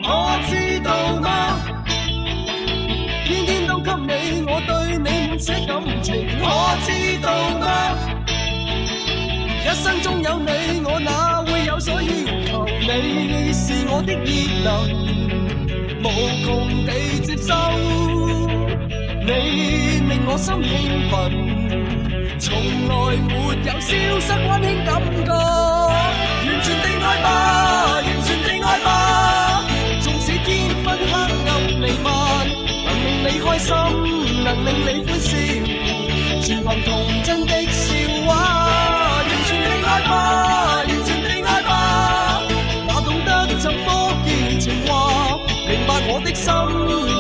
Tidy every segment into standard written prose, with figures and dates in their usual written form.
可知道嗎？天天都給你，我對你滿瀉感情。可知道嗎？一生中有你，我哪會有所要求？你是我的熱能，無窮地接收。你令我心興奮，從來沒有消失溫馨感覺。完全地愛吧，完全地愛吧。縱使天昏黑暗彌漫，能令你開心，能令你歡笑，全憑童真的笑話。完全地愛吧，完全地愛吧。哪懂得怎麼叫情話？明白我的心，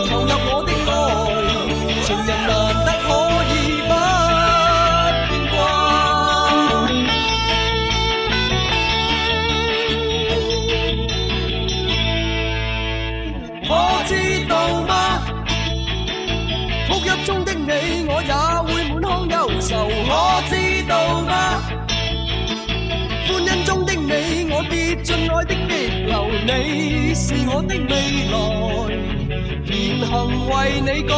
投入我的愛，情人難得可以不變卦。可知道嗎？哭泣中的你，我也會滿腔憂愁。可知道嗎？歡欣中的你，我跌進愛的激流。你是我的未來，言行為你改。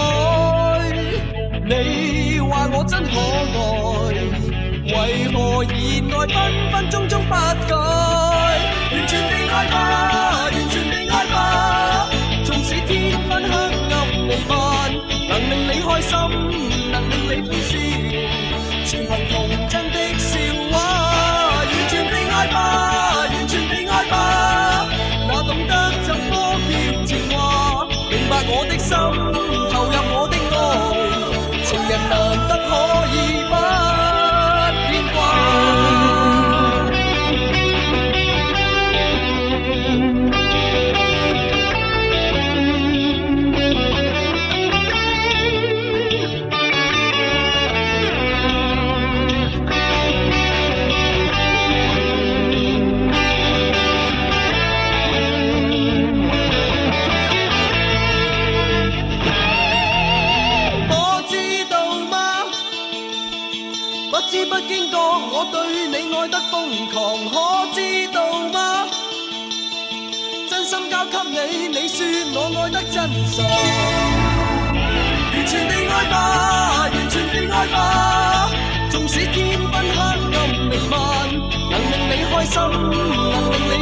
你話我真可愛，為何熱愛分分鐘鐘不改？完全地愛吧，完全地愛吧。縱使天昏黑暗彌漫，能令你開心，能令你歡笑，全憑童真的笑話。完全地愛吧，完全地愛吧。哪懂得怎麼叫情話？明白我的心，投入我的愛，情人難得可以不變卦。不知不經覺，我對你愛得瘋狂，可知道嗎？真心交給你，你說我愛得真傻。完全地愛吧，完全地愛吧。縱使天昏黑暗彌漫，能令你開心，能令你